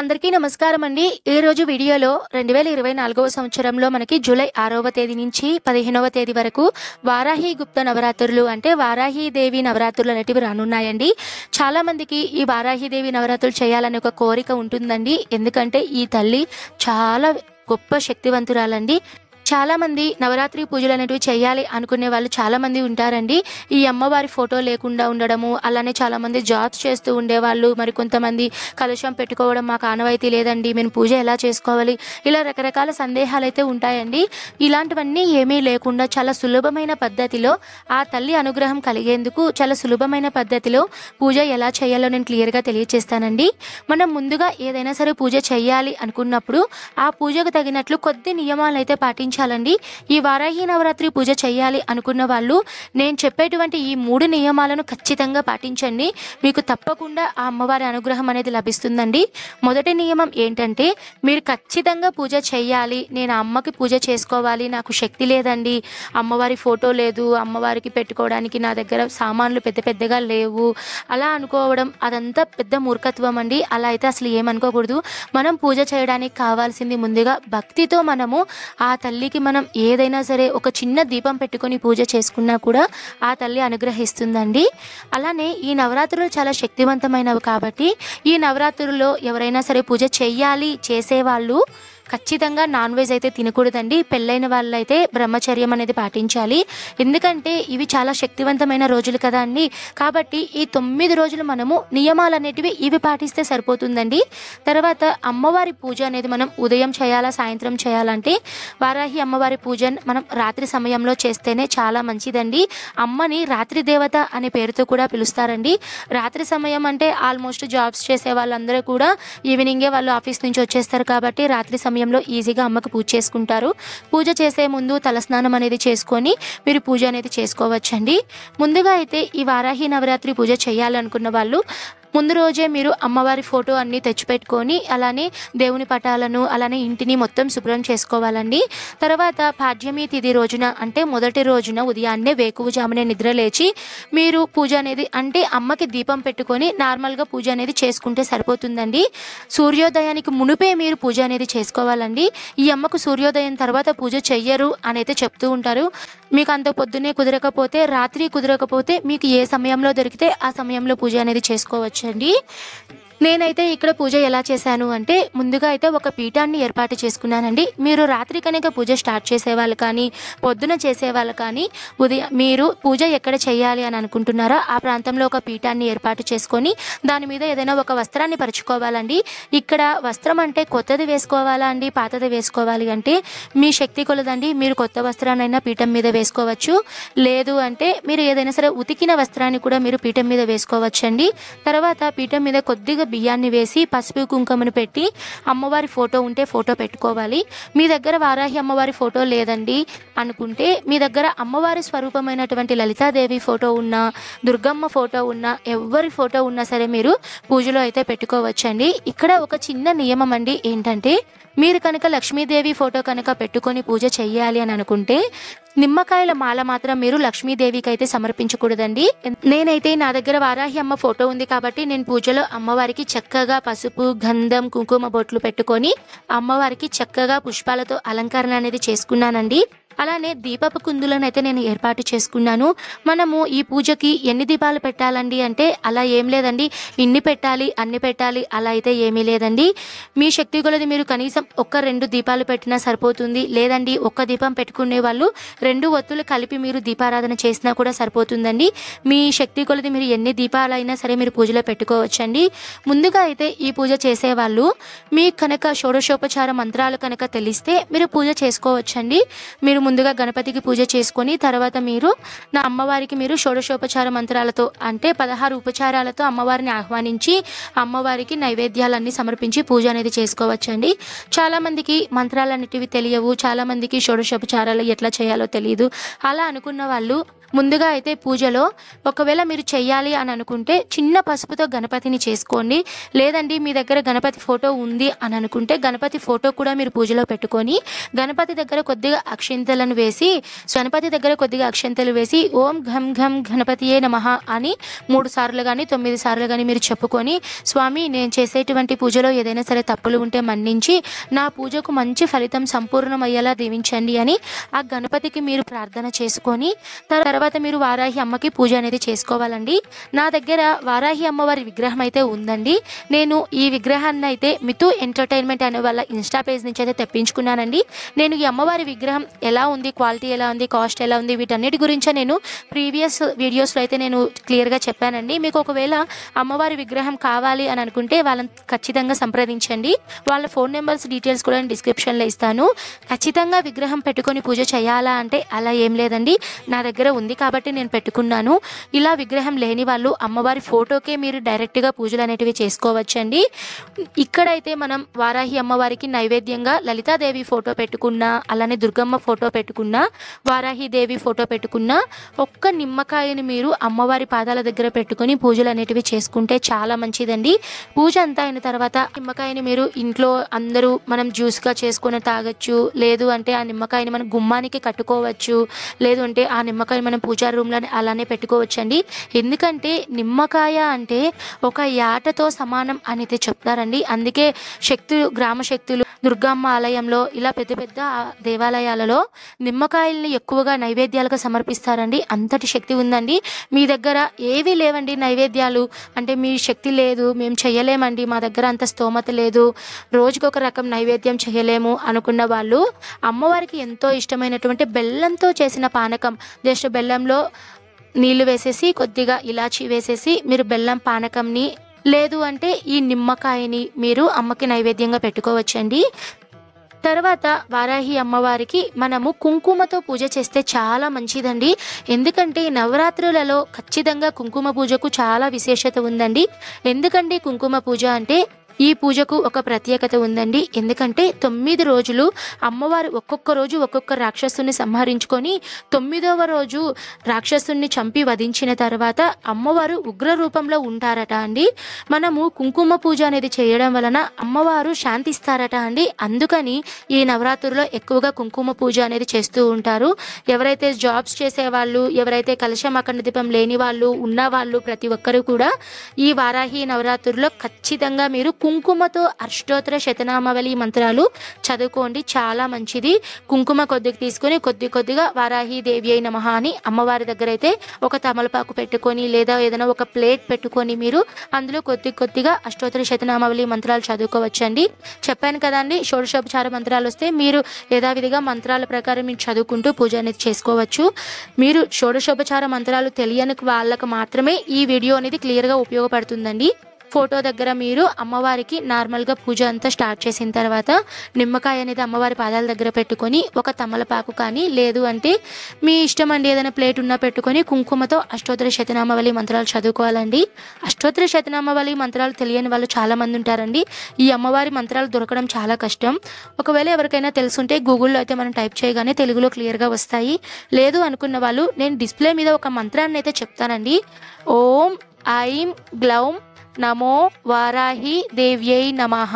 అందరికీ నమస్కారం అండి. ఈరోజు వీడియోలో 2024వ సంవత్సరంలో మనకి జూలై 6వ తేదీ నుంచి 15వ తేదీ వరకు వారాహి గుప్త నవరాత్రులు అంటే వారాహి దేవి నవరాత్రులు అనేటివి రానున్నాయండి. చాలామందికి ఈ వారాహి దేవి నవరాత్రులు చేయాలనే ఒక కోరిక ఉంటుందండి. ఎందుకంటే ఈ తల్లి చాలా గొప్ప శక్తివంతురాలండి. చాలామంది నవరాత్రి పూజలు అనేటివి చేయాలి అనుకునే వాళ్ళు చాలామంది ఉంటారండి. ఈ అమ్మవారి ఫోటో లేకుండా ఉండడము, అలానే చాలామంది జాబ్స్ చేస్తూ ఉండేవాళ్ళు, మరి కొంతమంది కలశం పెట్టుకోవడం మాకు ఆనవాయితీ లేదండి, మేము పూజ ఎలా చేసుకోవాలి, ఇలా రకరకాల సందేహాలు అయితే ఉంటాయండి. ఇలాంటివన్నీ ఏమీ లేకుండా చాలా సులభమైన పద్ధతిలో ఆ తల్లి అనుగ్రహం కలిగేందుకు చాలా సులభమైన పద్ధతిలో పూజ ఎలా చేయాలో నేను క్లియర్గా తెలియచేస్తానండి. మనం ముందుగా ఏదైనా సరే పూజ చేయాలి అనుకున్నప్పుడు ఆ పూజకు తగినట్లు కొద్ది నియమాలు అయితే పాటించాలండి. ఈ వారాహి నవరాత్రి పూజ చేయాలి అనుకున్న వాళ్ళు నేను చెప్పేటువంటి ఈ 3 నియమాలను ఖచ్చితంగా పాటించండి. మీకు తప్పకుండా ఆ అమ్మవారి అనుగ్రహం అనేది లభిస్తుందండి. మొదటి నియమం ఏంటంటే, మీరు ఖచ్చితంగా పూజ చేయాలి, నేను అమ్మకి పూజ చేసుకోవాలి, నాకు శక్తి లేదండి, అమ్మవారి ఫోటో లేదు, అమ్మవారికి పెట్టుకోవడానికి నా దగ్గర సామాన్లు పెద్ద పెద్దగా లేవు, అలా అనుకోవడం అదంతా పెద్ద మూర్ఖత్వం అండి. అలా అయితే అసలు ఏమనుకోకూడదు. మనం పూజ చేయడానికి కావాల్సింది ముందుగా భక్తితో మనము ఆ తల్లికి మనం ఏదైనా సరే ఒక చిన్న దీపం పెట్టుకొని పూజ చేసుకున్నా కూడా ఆ తల్లి అనుగ్రహిస్తుందండి. అలానే ఈ నవరాత్రులు చాలా శక్తివంతమైనవి కాబట్టి ఈ నవరాత్రుల్లో ఎవరైనా సరే పూజ చేయాలి చేసేవాళ్ళు ఖచ్చితంగా నాన్ వెజ్ అయితే తినకూడదండి. పెళ్ళైన వాళ్ళైతే బ్రహ్మచర్యం అనేది పాటించాలి. ఎందుకంటే ఇవి చాలా శక్తివంతమైన రోజులు కదా అండి. కాబట్టి ఈ 9 రోజులు మనము నియమాలు అనేటివి ఇవి పాటిస్తే సరిపోతుందండి. తర్వాత అమ్మవారి పూజ అనేది మనం ఉదయం చేయాలా సాయంత్రం చేయాలంటే వారాహి అమ్మవారి పూజ మనం రాత్రి సమయంలో చేస్తేనే చాలా మంచిదండి. అమ్మని రాత్రి దేవత అనే పేరుతో కూడా పిలుస్తారండి. రాత్రి సమయం అంటే ఆల్మోస్ట్ జాబ్స్ చేసే వాళ్ళందరూ కూడా ఈవినింగే వాళ్ళు ఆఫీస్ నుంచి వచ్చేస్తారు కాబట్టి రాత్రి సమయంలో ఈజీగా అమ్మకు పూజ చేసుకుంటారు. పూజ చేసే ముందు తలస్నానం అనేది చేసుకొని మీరు పూజ అనేది చేసుకోవచ్చండి. ముందుగా అయితే ఈ వారాహి నవరాత్రి పూజ చేయాలనుకున్న వాళ్ళు ముందు రోజే మీరు అమ్మవారి ఫోటో అన్నీ తెచ్చిపెట్టుకొని అలానే దేవుని పటాలను అలానే ఇంటిని మొత్తం శుభ్రం చేసుకోవాలండి. తర్వాత పాడ్యమి తిథి రోజున అంటే మొదటి రోజున ఉదయాన్నే వేకువజామునే నిద్ర లేచి మీరు పూజ అనేది అంటే అమ్మకి దీపం పెట్టుకొని నార్మల్గా పూజ అనేది చేసుకుంటే సరిపోతుందండి. సూర్యోదయానికి మునుపే మీరు పూజ అనేది చేసుకోవాలండి. ఈ అమ్మకు సూర్యోదయం తర్వాత పూజ చెయ్యరు అని అయితే చెప్తూ ఉంటారు. మీకు అంత పొద్దున్నే కుదరకపోతే రాత్రి కుదరకపోతే మీకు ఏ సమయంలో దొరికితే ఆ సమయంలో పూజ అనేది చేసుకోవచ్చండి. నేనైతే ఇక్కడ పూజ ఎలా చేశాను అంటే ముందుగా అయితే ఒక పీఠాన్ని ఏర్పాటు చేసుకున్నానండి. మీరు రాత్రి కనుక పూజ స్టార్ట్ చేసేవాళ్ళు కానీ పొద్దున చేసేవాళ్ళు కానీ ఉదయం మీరు పూజ ఎక్కడ చేయాలి అని అనుకుంటున్నారో ఆ ప్రాంతంలో ఒక పీఠాన్ని ఏర్పాటు చేసుకొని దాని మీద ఏదైనా ఒక వస్త్రాన్ని పరుచుకోవాలండి. ఇక్కడ వస్త్రం అంటే కొత్తది వేసుకోవాలా అండి పాతది వేసుకోవాలి అంటే మీ శక్తి కొలదండి. మీరు కొత్త వస్త్రాన్నైనా పీఠం మీద వేసుకోవచ్చు, లేదు అంటే మీరు ఏదైనా సరే ఉతికిన వస్త్రాన్ని కూడా మీరు పీఠం మీద వేసుకోవచ్చండి. తర్వాత పీఠం మీద కొద్దిగా బియ్యాన్ని వేసి పసుపు కుంకుమను పెట్టి అమ్మవారి ఫోటో ఉంటే ఫోటో పెట్టుకోవాలి. మీ దగ్గర వారాహి అమ్మవారి ఫోటో లేదండి అనుకుంటే మీ దగ్గర అమ్మవారి స్వరూపమైనటువంటి లలితాదేవి ఫోటో ఉన్నా దుర్గమ్మ ఫోటో ఉన్నా ఎవరి ఫోటో ఉన్నా సరే మీరు పూజలో అయితే పెట్టుకోవచ్చండి. ఇక్కడ ఒక చిన్న నియమం అండి ఏంటంటే మీరు కనుక లక్ష్మీదేవి ఫోటో కనుక పెట్టుకొని పూజ చెయ్యాలి అని అనుకుంటే నిమ్మకాయల మాల మాత్రం మీరు లక్ష్మీదేవికి అయితే సమర్పించకూడదండి. నేనైతే నా దగ్గర వారాహి అమ్మ ఫోటో ఉంది కాబట్టి నేను పూజలో అమ్మవారికి చక్కగా పసుపు గంధం కుంకుమ బొట్లు పెట్టుకొని అమ్మవారికి చక్కగా పుష్పాలతో అలంకరణ అనేది చేసుకున్నానండి. అలానే దీపపు కుందులను అయితే నేను ఏర్పాటు చేసుకున్నాను. మనము ఈ పూజకి ఎన్ని దీపాలు పెట్టాలండి అంటే అలా ఏం లేదండి, ఇన్ని పెట్టాలి అన్ని పెట్టాలి అలా అయితే ఏమీ లేదండి. మీ శక్తి కొలది మీరు కనీసం 1-2 దీపాలు పెట్టినా సరిపోతుంది. లేదండి ఒక్క దీపం పెట్టుకునే వాళ్ళు 2 ఒత్తులు కలిపి మీరు దీపారాధన చేసినా కూడా సరిపోతుందండి. మీ శక్తి కొలది మీరు ఎన్ని దీపాలైనా సరే మీరు పూజలో పెట్టుకోవచ్చండి. ముందుగా అయితే ఈ పూజ చేసేవాళ్ళు మీ కనుక షోడశోపచార మంత్రాలు కనుక తెలిస్తే మీరు పూజ చేసుకోవచ్చండి. మీరు ముందుగా గణపతికి పూజ చేసుకొని తర్వాత మీరు నా అమ్మవారికి మీరు షోడశోపచార మంత్రాలతో అంటే 16 ఉపచారాలతో అమ్మవారిని ఆహ్వానించి అమ్మవారికి నైవేద్యాలన్నీ సమర్పించి పూజ అనేది చేసుకోవచ్చండి. చాలామందికి మంత్రాలన్నిటివి తెలియవు, చాలామందికి షోడశోపచారాలు ఎట్లా చేయాలో తెలియదు. అలా అనుకున్న వాళ్ళు ముందుగా అయితే పూజలో ఒకవేళ మీరు చెయ్యాలి అని అనుకుంటే చిన్న పసుపుతో గణపతిని చేసుకోండి. లేదండి మీ దగ్గర గణపతి ఫోటో ఉంది అని అనుకుంటే గణపతి ఫోటో కూడా మీరు పూజలో పెట్టుకొని గణపతి దగ్గర కొద్దిగా అక్షింతలను వేసి ఓం ఘం ఘం గణపతియే నమః అని 3 సార్లు కానీ 9 సార్లు కానీ మీరు చెప్పుకొని, స్వామి నేను చేసేటువంటి పూజలో ఏదైనా సరే తప్పులు ఉంటే మన్నించి నా పూజకు మంచి ఫలితం సంపూర్ణమయ్యేలా దీవించండి అని ఆ గణపతికి మీరు ప్రార్థన చేసుకొని తర్వాత మీరు వారాహి అమ్మకి పూజ అనేది చేసుకోవాలండి. నా దగ్గర వారాహి అమ్మవారి విగ్రహం అయితే ఉందండి. నేను ఈ విగ్రహాన్ని అయితే మితు ఎంటర్టైన్మెంట్ అనే వాళ్ళ ఇన్స్టా పేజ్ నుంచి అయితే తెప్పించుకున్నానండి. నేను ఈ అమ్మవారి విగ్రహం ఎలా ఉంది, క్వాలిటీ ఎలా ఉంది, కాస్ట్ ఎలా ఉంది, వీటన్నిటి గురించే నేను ప్రీవియస్ వీడియోస్లో అయితే నేను క్లియర్గా చెప్పానండి. మీకు ఒకవేళ అమ్మవారి విగ్రహం కావాలి అని అనుకుంటే వాళ్ళని ఖచ్చితంగా సంప్రదించండి. వాళ్ళ ఫోన్ నెంబర్స్ డీటెయిల్స్ కూడా నేను డిస్క్రిప్షన్లో ఇస్తాను. ఖచ్చితంగా విగ్రహం పెట్టుకొని పూజ చేయాలా అంటే అలా ఏం లేదండి, నా దగ్గర ఉంది కాబట్టి నేను పెట్టుకున్నాను. ఇలా విగ్రహం లేని వాళ్ళు అమ్మవారి ఫోటోకే మీరు డైరెక్ట్గా పూజలు అనేటివి చేసుకోవచ్చండి. ఇక్కడైతే మనం వారాహి అమ్మవారికి నైవేద్యంగా లలితాదేవి ఫోటో పెట్టుకున్నా, అలానే దుర్గమ్మ ఫోటో పెట్టుకున్నా, వారాహిదేవి ఫోటో పెట్టుకున్నా ఒక్క నిమ్మకాయని మీరు అమ్మవారి పాదాల దగ్గర పెట్టుకొని పూజలు అనేటివి చేసుకుంటే చాలా మంచిదండి. పూజ అంతా అయిన తర్వాత నిమ్మకాయని మీరు ఇంట్లో అందరూ మనం జ్యూస్గా చేసుకొని తాగొచ్చు. లేదు అంటే ఆ నిమ్మకాయని మనం గుమ్మానికి కట్టుకోవచ్చు. లేదు అంటే ఆ నిమ్మకాయని మనం పూజా రూమ్లో అలానే పెట్టుకోవచ్చండి. ఎందుకంటే నిమ్మకాయ అంటే ఒక యాటతో సమానం అనేది చెప్తారండి. అందుకే గ్రామ శక్తులు దుర్గమ్మ ఆలయంలో ఇలా పెద్ద పెద్ద దేవాలయాలలో నిమ్మకాయల్ని ఎక్కువగా నైవేద్యాలుగా సమర్పిస్తారండి. అంతటి శక్తి ఉందండి. మీ దగ్గర ఏవి లేవండి నైవేద్యాలు అంటే మీ శక్తి లేదు, మేము చేయలేమండి, మా దగ్గర అంత స్తోమత లేదు, రోజుకొక రకం నైవేద్యం చేయలేము అనుకున్న వాళ్ళు అమ్మవారికి ఎంతో ఇష్టమైనటువంటి బెల్లంతో చేసిన పానకం, జస్ట్ బెల్లంలో నీళ్లు వేసేసి కొద్దిగా ఇలాచీ వేసేసి మీరు బెల్లం పానకంని లేదు అంటే ఈ నిమ్మకాయని మీరు అమ్మకి నైవేద్యంగా పెట్టుకోవచ్చండి. తర్వాత వారాహి అమ్మవారికి మనము కుంకుమతో పూజ చేస్తే చాలా మంచిదండి. ఎందుకంటే నవరాత్రులలో ఖచ్చితంగా కుంకుమ పూజకు చాలా విశేషత ఉందండి. ఎందుకంటే కుంకుమ పూజ అంటే ఈ పూజకు ఒక ప్రత్యేకత ఉందండి. ఎందుకంటే 9 రోజులు అమ్మవారు ఒక్కొక్క రోజు ఒక్కొక్క రాక్షసుని సంహరించుకొని 9వ రోజు రాక్షసుని చంపి వధించిన తర్వాత అమ్మవారు ఉగ్ర రూపంలో ఉంటారట అండి. మనము కుంకుమ పూజ అనేది చేయడం వలన అమ్మవారు శాంతిస్తారట అండి. అందుకని ఈ నవరాత్రుల్లో ఎక్కువగా కుంకుమ పూజ అనేది చేస్తూ ఉంటారు. ఎవరైతే జాబ్స్ చేసేవాళ్ళు, ఎవరైతే కలశం అఖండ దీపం లేని వాళ్ళు ఉన్నవాళ్ళు ప్రతి ఒక్కరూ కూడా ఈ వారాహి నవరాత్రుల్లో ఖచ్చితంగా మీరు కుంకుమతో అష్టోత్తర శతనామావళి మంత్రాలు చదువుకోండి, చాలా మంచిది. కుంకుమ కొద్దిగా తీసుకొని కొద్దిగా వారాహి దేవి అయి నమః అని అమ్మవారి దగ్గర అయితే ఒక తమలపాకు పెట్టుకొని లేదా ఏదైనా ఒక ప్లేట్ పెట్టుకొని మీరు అందులో కొద్దిగా అష్టోత్తర శతనామావళి మంత్రాలు చదువుకోవచ్చండి. చెప్పాను కదండి, షోడశోపచార మంత్రాలు వస్తే మీరు యథావిధిగా మంత్రాల ప్రకారం మీరు చదువుకుంటూ పూజ అనేది చేసుకోవచ్చు. మీరు షోడశోపచార మంత్రాలు తెలియని వాళ్ళకు మాత్రమే ఈ వీడియో అనేది క్లియర్గా ఉపయోగపడుతుందండి. ఫోటో దగ్గర మీరు అమ్మవారికి నార్మల్గా పూజ అంతా స్టార్ట్ చేసిన తర్వాత నిమ్మకాయ అనేది అమ్మవారి పాదాల దగ్గర పెట్టుకొని ఒక తమలపాకు కానీ లేదు అంటే మీ ఇష్టం అండి ఏదైనా ప్లేట్ ఉన్నా పెట్టుకొని కుంకుమతో అష్టోత్తర శతనామావళి మంత్రాలు చదువుకోవాలండి. అష్టోత్తర శతనామావళి మంత్రాలు తెలియని వాళ్ళు చాలామంది ఉంటారండి. ఈ అమ్మవారి మంత్రాలు దొరకడం చాలా కష్టం. ఒకవేళ ఎవరికైనా తెలుసుంటే గూగుల్లో అయితే మనం టైప్ చేయగానే తెలుగులో క్లియర్గా వస్తాయి. లేదు అనుకున్న వాళ్ళు నేను డిస్ప్లే మీద ఒక మంత్రాన్ని అయితే చెప్తానండి. ఓం ఐం గ్లౌం నమో వారాహి దేవ్యై నమః.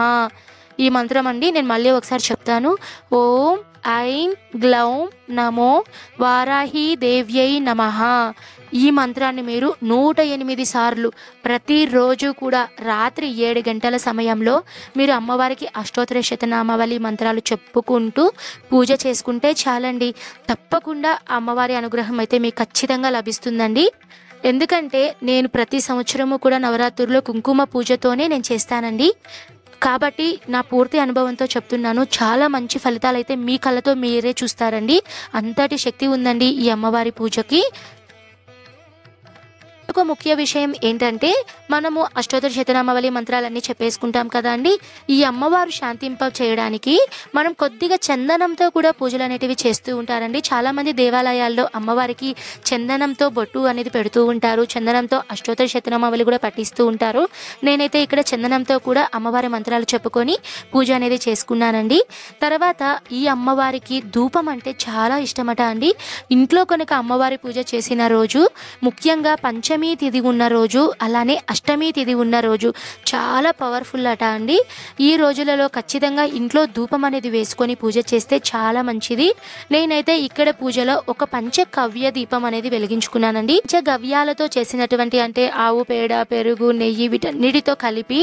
ఈ మంత్రం అండి నేను మళ్ళీ ఒకసారి చెప్తాను. ఓం ఐం గ్లౌం నమో వారాహి దేవ్యై నమః. ఈ మంత్రాన్ని మీరు 108 సార్లు ప్రతిరోజు కూడా రాత్రి 7 గంటల సమయంలో మీరు అమ్మవారికి అష్టోత్తర శతనామావళి మంత్రాలు చెప్పుకుంటూ పూజ చేసుకుంటే చాలండి. తప్పకుండా అమ్మవారి అనుగ్రహం అయితే మీకు ఖచ్చితంగా లభిస్తుందండి. ఎందుకంటే నేను ప్రతి సంవత్సరము కూడా నవరాత్రుల్లో కుంకుమ పూజతోనే నేను చేస్తానండి. కాబట్టి నా పూర్తి అనుభవంతో చెప్తున్నాను, చాలా మంచి ఫలితాలు అయితే మీ కళ్ళతో మీరే చూస్తారండి. అంతటి శక్తి ఉందండి ఈ అమ్మవారి పూజకి. ఇంకొక ముఖ్య విషయం ఏంటంటే మనము అష్టోత్తర శతనామావళి మంత్రాలన్నీ చెప్పేసుకుంటాం కదా అండి. ఈ అమ్మవారు శాంతింప చేయడానికి మనం కొద్దిగా చందనంతో కూడా పూజలు అనేటివి చేస్తూ ఉంటారండి. చాలామంది దేవాలయాల్లో అమ్మవారికి చందనంతో బొట్టు అనేది పెడుతూ ఉంటారు, చందనంతో అష్టోత్తర శతనామావళి కూడా పఠిస్తూ ఉంటారు. నేనైతే ఇక్కడ చందనంతో కూడా అమ్మవారి మంత్రాలు చెప్పుకొని పూజ అనేది చేసుకున్నానండి. తర్వాత ఈ అమ్మవారికి ధూపం అంటే చాలా ఇష్టమట అండి. ఇంట్లో కనుక అమ్మవారి పూజ చేసిన రోజు, ముఖ్యంగా పంచమి తిథి ఉన్న రోజు, అలానే అష్టమి తిథి ఉన్న రోజు చాలా పవర్ఫుల్ అట అండి. ఈ రోజులలో ఖచ్చితంగా ఇంట్లో ధూపం అనేది వేసుకొని పూజ చేస్తే చాలా మంచిది. నేనైతే ఇక్కడ పూజలో ఒక పంచగవ్య దీపం అనేది వెలిగించుకున్నానండి. పంచగవ్యాలతో చేసినటువంటి అంటే ఆవు పేడ, పెరుగు, నెయ్యి వీటన్నిటితో కలిపి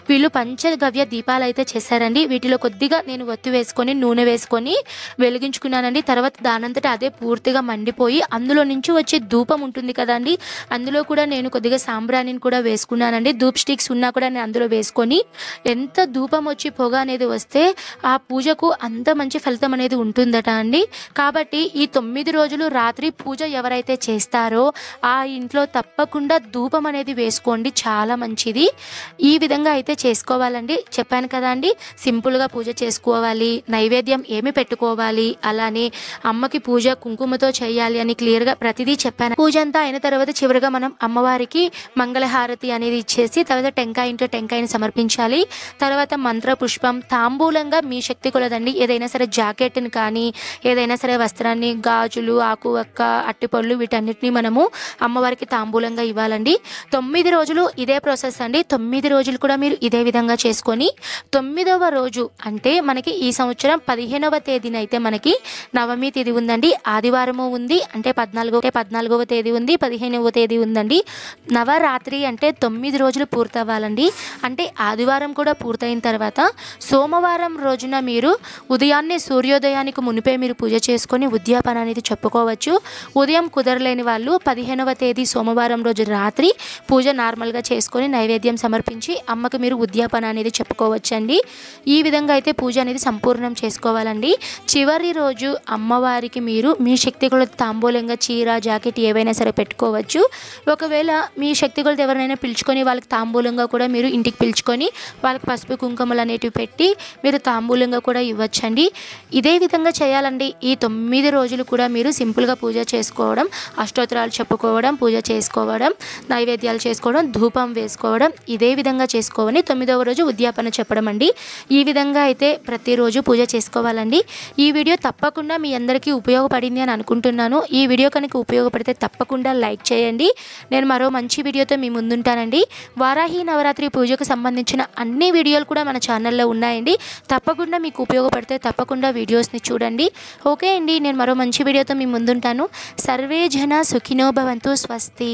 వీళ్ళు పంచగవ్య దీపాలు అయితే చేశారండి. వీటిలో కొద్దిగా నేను ఒత్తి వేసుకొని నూనె వేసుకొని వెలిగించుకున్నానండి. తర్వాత దానంతట అదే పూర్తిగా మండిపోయి అందులో నుంచి వచ్చే ధూపం ఉంటుంది కదండి, అందులో కూడా నేను కొద్దిగా సాంబ్రాణిని కూడా వేసుకున్నానండి. ధూప్ స్టిక్స్ ఉన్నా కూడా నేను అందులో వేసుకొని, ఎంత ధూపం వచ్చి పొగ అనేది వస్తే ఆ పూజకు అంత మంచి ఫలితం అనేది ఉంటుందట అండి. కాబట్టి ఈ 9 రోజులు రాత్రి పూజ ఎవరైతే చేస్తారో ఆ ఇంట్లో తప్పకుండా ధూపం అనేది వేసుకోండి, చాలా మంచిది. ఈ విధంగా అయితే చేసుకోవాలండి. చెప్పాను కదా అండి, సింపుల్గా పూజ చేసుకోవాలి, నైవేద్యం ఏమి పెట్టుకోవాలి, అలానే అమ్మకి పూజ కుంకుమతో చేయాలి అని క్లియర్గా ప్రతిదీ చెప్పాను. పూజ అంతా అయిన తర్వాత చివరిగా మనం అమ్మవారికి మంగళహారతి అనేది ఇచ్చేసి తర్వాత టెంకాయని సమర్పించాలి. తర్వాత మంత్ర పుష్పం, తాంబూలంగా మీ శక్తి కొలదండి ఏదైనా సరే జాకెట్ని కానీ ఏదైనా సరే వస్త్రాన్ని, గాజులు, ఆకు వక్క, అట్టిపళ్ళు వీటన్నిటిని మనము అమ్మవారికి తాంబూలంగా ఇవ్వాలండి. 9 రోజులు ఇదే ప్రాసెస్ అండి. 9 రోజులు కూడా మీరు ఇదే విధంగా చేసుకొని 9వ రోజు అంటే మనకి ఈ సంవత్సరం 15వ తేదీన అయితే మనకి నవమి తిథి ఉందండి. ఆదివారము ఉంది అంటే 14వ తేదీ ఉంది, 15వ తేదీ ఉందండి. నవరాత్రి అంటే 9 రోజులు పూర్తవ్వాలండి. అంటే ఆదివారం కూడా పూర్తయిన తర్వాత సోమవారం రోజున మీరు ఉదయాన్నే సూర్యోదయానికి మునిపే మీరు పూజ చేసుకొని ఉద్యాపన అనేది చెప్పుకోవచ్చు. ఉదయం కుదరలేని వాళ్ళు 15వ తేదీ సోమవారం రోజు రాత్రి పూజ నార్మల్గా చేసుకొని నైవేద్యం సమర్పించి అమ్మకు మీరు ఉద్యాపన అనేది చెప్పుకోవచ్చండి. ఈ విధంగా అయితే పూజ అనేది సంపూర్ణం చేసుకోవాలండి. చివరి రోజు అమ్మవారికి మీరు మీ శక్తి కొలది తాంబూలంగా చీర, జాకెట్ ఏవైనా సరే పెట్టుకోవచ్చు. ఒకవేళ మీ శక్తి కొలది ఎవరినైనా పిలుచుకొని వాళ్ళకి తాంబూలంగా కూడా మీరు ఇంటికి పిలుచుకొని వాళ్ళకి పసుపు కుంకుమలు అనేటివి పెట్టి మీరు తాంబూలంగా కూడా ఇవ్వచ్చండి. ఇదే విధంగా చేయాలండి. ఈ 9 రోజులు కూడా మీరు సింపుల్గా పూజ చేసుకోవడం, అష్టోత్తరాలు చెప్పుకోవడం, పూజ చేసుకోవడం, నైవేద్యాలు చేసుకోవడం, ధూపం వేసుకోవడం, ఇదే విధంగా చేసుకోవని 9వ రోజు ఉద్యాపన చెప్పడం అండి. ఈ విధంగా అయితే ప్రతిరోజు పూజ చేసుకోవాలండి. ఈ వీడియో తప్పకుండా మీ అందరికీ ఉపయోగపడింది అని అనుకుంటున్నాను. ఈ వీడియో కనుక ఉపయోగపడితే తప్పకుండా లైక్ చేయండి. నేను మరో మంచి వీడియోతో మీ ముందుంటానండి. వారాహి నవరాత్రి పూజకు సంబంధించిన అన్ని వీడియోలు కూడా మన ఛానల్లో ఉన్నాయండి. తప్పకుండా మీకు ఉపయోగపడితే తప్పకుండా వీడియోస్ని చూడండి. ఓకే అండి, నేను మరో మంచి వీడియోతో మీ ముందుంటాను. సర్వే జన సుఖినో భవంతు. స్వస్తి.